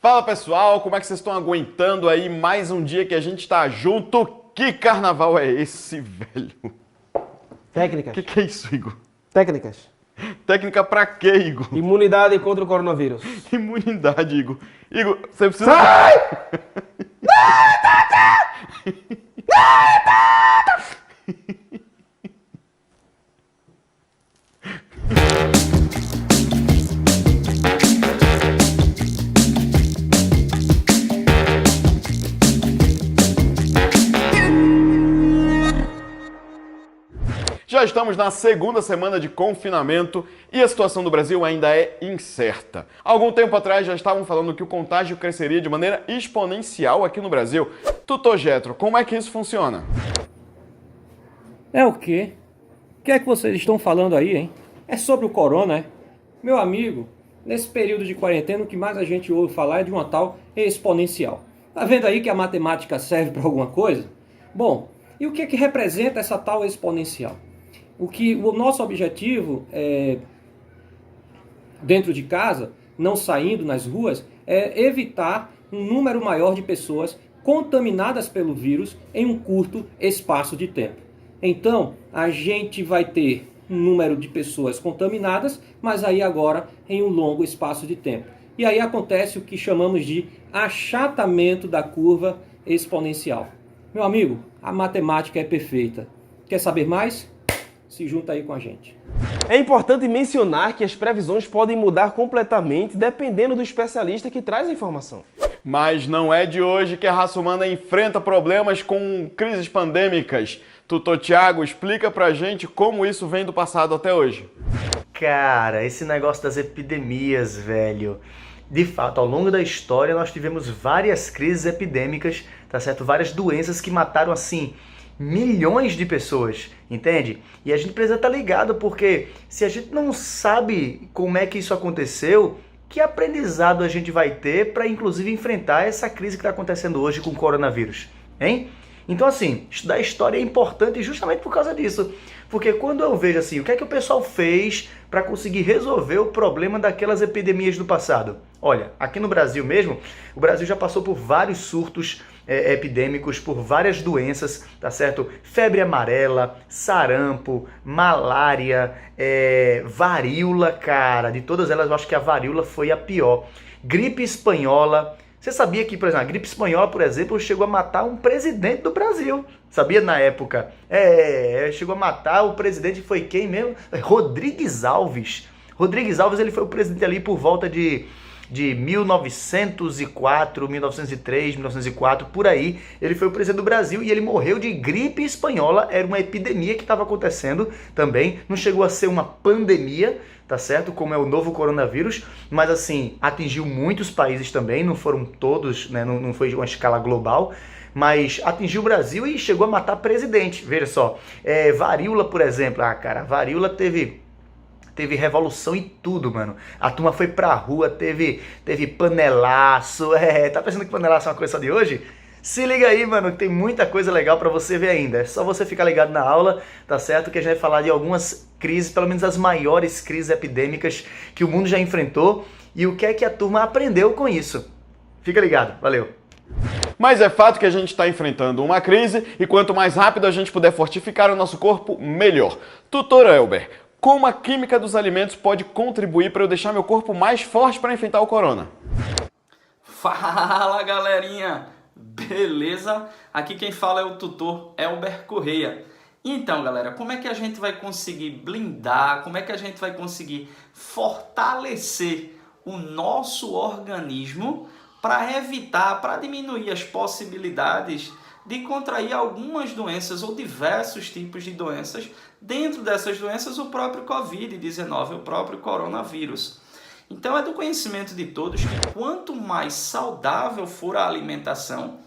Fala pessoal, como é que vocês estão aguentando aí mais um dia que a gente tá junto? Que carnaval é esse, velho? Técnicas. Que é isso, Igor? Técnicas. Técnica pra quê, Igor? Imunidade contra o coronavírus. Imunidade, Igor. Igor, você precisa... Já estamos na segunda semana de confinamento e a situação do Brasil ainda é incerta. Algum tempo atrás já estavam falando que o contágio cresceria de maneira exponencial aqui no Brasil. Tutor Getro, como é que isso funciona? É o quê? O que é que vocês estão falando aí, hein? É sobre o corona, é? Meu amigo, nesse período de quarentena o que mais a gente ouve falar é de uma tal exponencial. Tá vendo aí que a matemática serve para alguma coisa? Bom, e o que é que representa essa tal exponencial? O nosso objetivo é, dentro de casa, não saindo nas ruas, é evitar um número maior de pessoas contaminadas pelo vírus em um curto espaço de tempo. Então, a gente vai ter um número de pessoas contaminadas, mas aí agora em um longo espaço de tempo. E aí acontece o que chamamos de achatamento da curva exponencial. Meu amigo, a matemática é perfeita. Quer saber mais? Se junta aí com a gente. É importante mencionar que as previsões podem mudar completamente dependendo do especialista que traz a informação. Mas não é de hoje que a raça humana enfrenta problemas com crises pandêmicas. Tutor Tiago, explica pra gente como isso vem do passado até hoje. Cara, esse negócio das epidemias, velho. De fato, ao longo da história nós tivemos várias crises epidêmicas, tá certo? Várias doenças que mataram, assim, milhões de pessoas, entende? E a gente precisa estar ligado, porque se a gente não sabe como é que isso aconteceu, que aprendizado a gente vai ter para, inclusive, enfrentar essa crise que está acontecendo hoje com o coronavírus, hein? Então, assim, estudar história é importante justamente por causa disso. Porque quando eu vejo assim, o que é que o pessoal fez para conseguir resolver o problema daquelas epidemias do passado? Olha, aqui no Brasil mesmo, o Brasil já passou por vários surtos epidêmicos, por várias doenças, tá certo? Febre amarela, sarampo, malária, varíola, cara. De todas elas, eu acho que a varíola foi a pior. Gripe espanhola. Você sabia que, por exemplo, a gripe espanhola, por exemplo, chegou a matar um presidente do Brasil? Sabia na época? Chegou a matar o presidente, foi quem mesmo? Rodrigues Alves. Rodrigues Alves, ele foi o presidente ali por volta de 1904, 1903, 1904, por aí. Ele foi o presidente do Brasil e ele morreu de gripe espanhola. Era uma epidemia que estava acontecendo também. Não chegou a ser uma pandemia, tá certo? Como é o novo coronavírus, mas assim, atingiu muitos países também, não foram todos, né? Não foi uma escala global, mas atingiu o Brasil e chegou a matar presidente, veja só. Varíola, por exemplo, cara, varíola teve revolução e tudo, mano. A turma foi pra rua, teve panelaço, tá pensando que panelaço é uma coisa só de hoje? Se liga aí, mano, que tem muita coisa legal pra você ver ainda. É só você ficar ligado na aula, tá certo? Que a gente vai falar de algumas crises, pelo menos as maiores crises epidêmicas que o mundo já enfrentou e o que é que a turma aprendeu com isso. Fica ligado, valeu! Mas é fato que a gente está enfrentando uma crise e quanto mais rápido a gente puder fortificar o nosso corpo, melhor. Tutor Elber, como a química dos alimentos pode contribuir para eu deixar meu corpo mais forte para enfrentar o corona? Fala, galerinha! Beleza? Aqui quem fala é o tutor Elber Correia. Então, galera, como é que a gente vai conseguir blindar, como é que a gente vai conseguir fortalecer o nosso organismo para evitar, para diminuir as possibilidades de contrair algumas doenças ou diversos tipos de doenças, dentro dessas doenças o próprio Covid-19, o próprio coronavírus. Então é do conhecimento de todos que quanto mais saudável for a alimentação,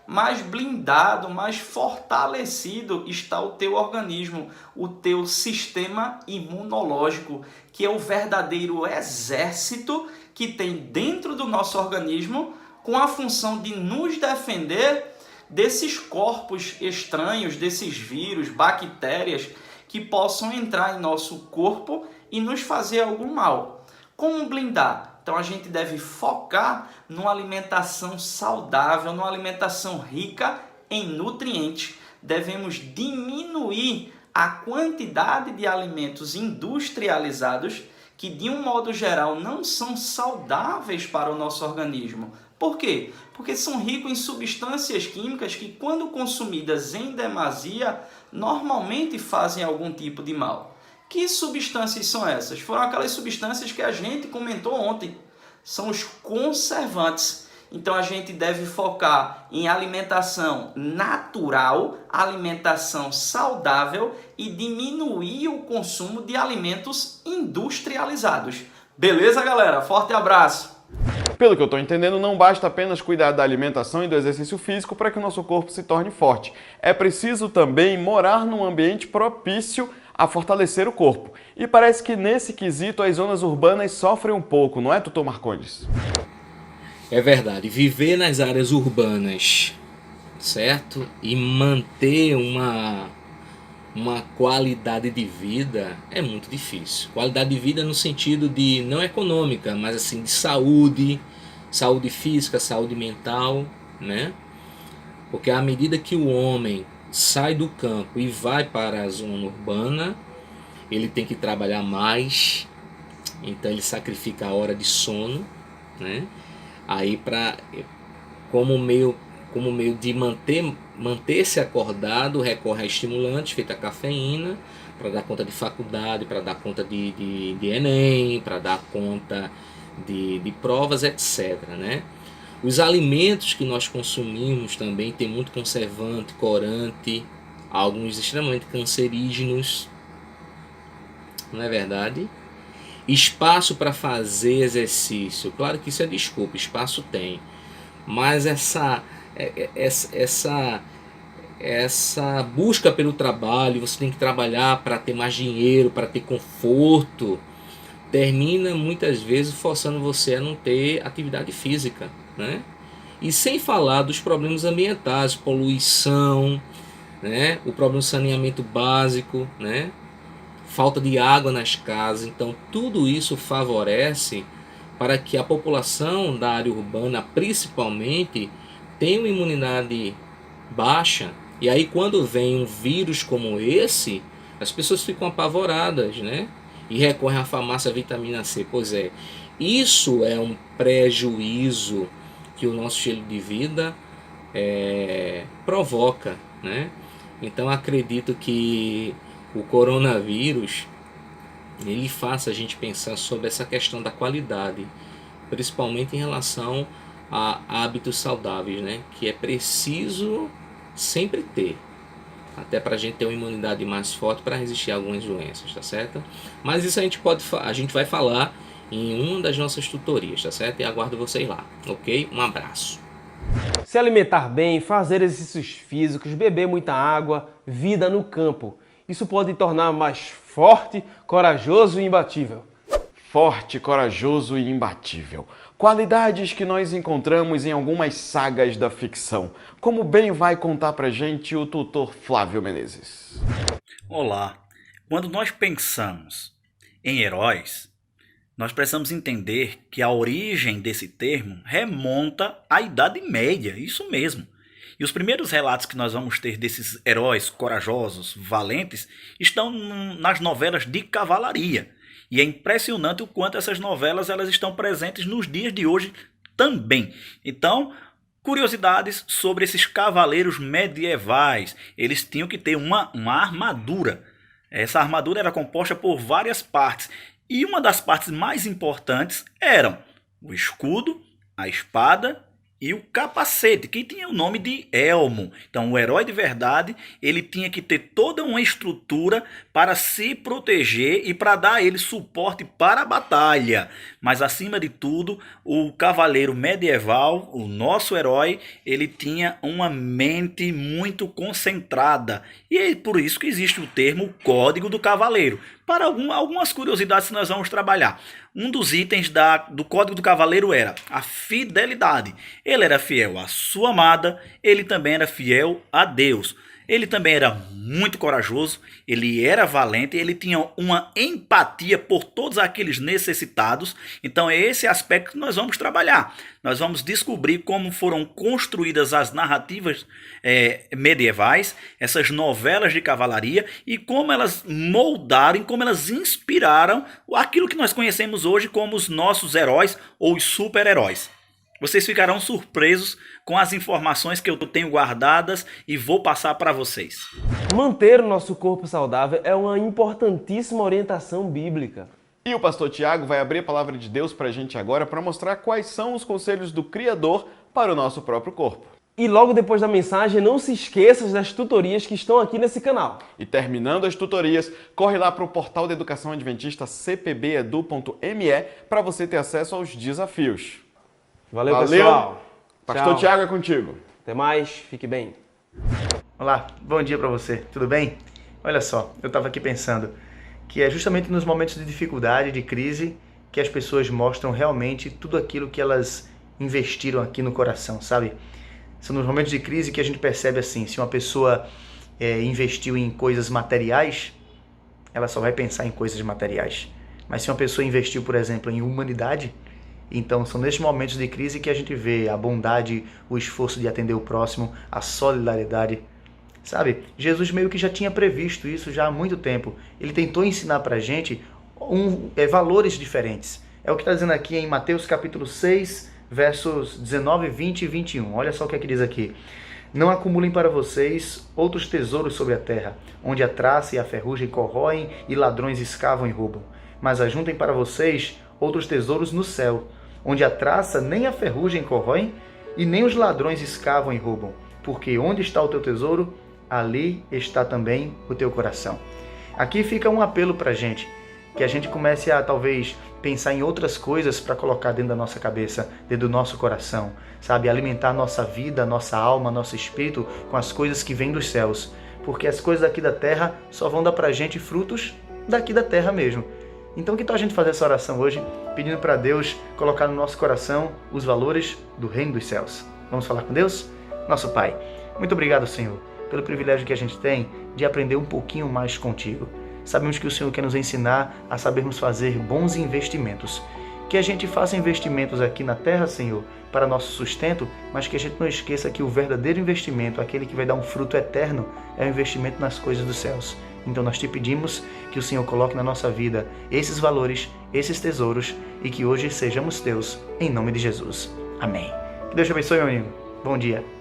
mais blindado, mais fortalecido está o teu organismo, o teu sistema imunológico, que é o verdadeiro exército que tem dentro do nosso organismo com a função de nos defender desses corpos estranhos, desses vírus, bactérias que possam entrar em nosso corpo e nos fazer algum mal. Como blindar? Então a gente deve focar numa alimentação saudável, numa alimentação rica em nutrientes. Devemos diminuir a quantidade de alimentos industrializados que, de um modo geral, não são saudáveis para o nosso organismo. Por quê? Porque são ricos em substâncias químicas que, quando consumidas em demasia, normalmente fazem algum tipo de mal. Que substâncias são essas? Foram aquelas substâncias que a gente comentou ontem. São os conservantes. Então a gente deve focar em alimentação natural, alimentação saudável e diminuir o consumo de alimentos industrializados. Beleza, galera? Forte abraço! Pelo que eu estou entendendo, não basta apenas cuidar da alimentação e do exercício físico para que o nosso corpo se torne forte. É preciso também morar num ambiente propício a fortalecer o corpo. E parece que nesse quesito as zonas urbanas sofrem um pouco, não é, Tutor Marcondes? É verdade, viver nas áreas urbanas, certo? E manter uma qualidade de vida é muito difícil. Qualidade de vida no sentido de, não econômica, mas assim, de saúde, saúde física, saúde mental, né? Porque à medida que o homem sai do campo e vai para a zona urbana, ele tem que trabalhar mais, então ele sacrifica a hora de sono, né? Aí como meio de manter-se acordado, recorre a estimulantes, feita a cafeína, para dar conta de faculdade, para dar conta de Enem, para dar conta de provas, etc. Né? Os alimentos que nós consumimos também tem muito conservante, corante, alguns extremamente cancerígenos, não é verdade? Espaço para fazer exercício, claro que isso é desculpa, espaço tem, mas essa busca pelo trabalho, você tem que trabalhar para ter mais dinheiro, para ter conforto, termina muitas vezes forçando você a não ter atividade física, né? E sem falar dos problemas ambientais, poluição, né? O problema do saneamento básico, né? Falta de água nas casas. Então tudo isso favorece para que a população da área urbana, principalmente, tenha uma imunidade baixa. E aí quando vem um vírus como esse, as pessoas ficam apavoradas, né? E recorrem à farmácia vitamina C. Pois é, isso é um prejuízo que o nosso estilo de vida provoca, né? Então acredito que o coronavírus ele faça a gente pensar sobre essa questão da qualidade, principalmente em relação a hábitos saudáveis, né? Que é preciso sempre ter, até para a gente ter uma imunidade mais forte para resistir a algumas doenças, tá certo? Mas isso a gente vai falar em uma das nossas tutorias, tá certo? E aguardo vocês lá, ok? Um abraço. Se alimentar bem, fazer exercícios físicos, beber muita água, vida no campo. Isso pode tornar mais forte, corajoso e imbatível. Forte, corajoso e imbatível. Qualidades que nós encontramos em algumas sagas da ficção. Como bem vai contar pra gente o tutor Flávio Menezes. Olá! Quando nós pensamos em heróis, nós precisamos entender que a origem desse termo remonta à Idade Média, isso mesmo. E os primeiros relatos que nós vamos ter desses heróis corajosos, valentes, estão nas novelas de cavalaria. E é impressionante o quanto essas novelas elas estão presentes nos dias de hoje também. Então, curiosidades sobre esses cavaleiros medievais. Eles tinham que ter uma armadura. Essa armadura era composta por várias partes. E uma das partes mais importantes eram o escudo, a espada e o capacete, que tinha o nome de elmo. Então o herói de verdade, ele tinha que ter toda uma estrutura para se proteger e para dar a ele suporte para a batalha. Mas acima de tudo, o cavaleiro medieval, o nosso herói, ele tinha uma mente muito concentrada. E é por isso que existe o termo Código do Cavaleiro. Para algumas curiosidades que nós vamos trabalhar. Um dos itens do Código do Cavaleiro era a fidelidade. Ele era fiel à sua amada, ele também era fiel a Deus. Ele também era muito corajoso, ele era valente, ele tinha uma empatia por todos aqueles necessitados. Então é esse aspecto que nós vamos trabalhar. Nós vamos descobrir como foram construídas as narrativas medievais, essas novelas de cavalaria, e como elas moldaram, como elas inspiraram aquilo que nós conhecemos hoje como os nossos heróis ou os super-heróis. Vocês ficarão surpresos com as informações que eu tenho guardadas e vou passar para vocês. Manter o nosso corpo saudável é uma importantíssima orientação bíblica. E o pastor Tiago vai abrir a palavra de Deus para a gente agora para mostrar quais são os conselhos do Criador para o nosso próprio corpo. E logo depois da mensagem, não se esqueça das tutorias que estão aqui nesse canal. E terminando as tutorias, corre lá para o portal da Educação Adventista cpbedu.me para você ter acesso aos desafios. Valeu, pessoal. Pastor Tchau. Tiago é contigo. Até mais, fique bem. Olá, bom dia para você, tudo bem? Olha só, eu estava aqui pensando que é justamente nos momentos de dificuldade, de crise, que as pessoas mostram realmente tudo aquilo que elas investiram aqui no coração, sabe? São nos momentos de crise que a gente percebe assim, se uma pessoa investiu em coisas materiais, ela só vai pensar em coisas materiais. Mas se uma pessoa investiu, por exemplo, em humanidade, então são nesses momentos de crise que a gente vê a bondade, o esforço de atender o próximo, a solidariedade. Sabe, Jesus meio que já tinha previsto isso já há muito tempo. Ele tentou ensinar pra gente valores diferentes. É o que está dizendo aqui em Mateus capítulo 6, versos 19, 20 e 21. Olha só o que é que diz aqui. Não acumulem para vocês outros tesouros sobre a terra, onde a traça e a ferrugem corroem e ladrões escavam e roubam. Mas ajuntem para vocês outros tesouros no céu, onde a traça nem a ferrugem corroem e nem os ladrões escavam e roubam. Porque onde está o teu tesouro, ali está também o teu coração. Aqui fica um apelo para a gente, que a gente comece a talvez pensar em outras coisas para colocar dentro da nossa cabeça, dentro do nosso coração, sabe? Alimentar nossa vida, nossa alma, nosso espírito com as coisas que vêm dos céus. Porque as coisas daqui da terra só vão dar para a gente frutos daqui da terra mesmo. Então que tal a gente fazer essa oração hoje, pedindo para Deus colocar no nosso coração os valores do reino dos céus. Vamos falar com Deus? Nosso Pai, muito obrigado, Senhor, pelo privilégio que a gente tem de aprender um pouquinho mais contigo. Sabemos que o Senhor quer nos ensinar a sabermos fazer bons investimentos. Que a gente faça investimentos aqui na terra, Senhor, para nosso sustento, mas que a gente não esqueça que o verdadeiro investimento, aquele que vai dar um fruto eterno, é o investimento nas coisas dos céus. Então nós te pedimos que o Senhor coloque na nossa vida esses valores, esses tesouros, e que hoje sejamos teus, em nome de Jesus. Amém. Que Deus te abençoe, meu amigo. Bom dia.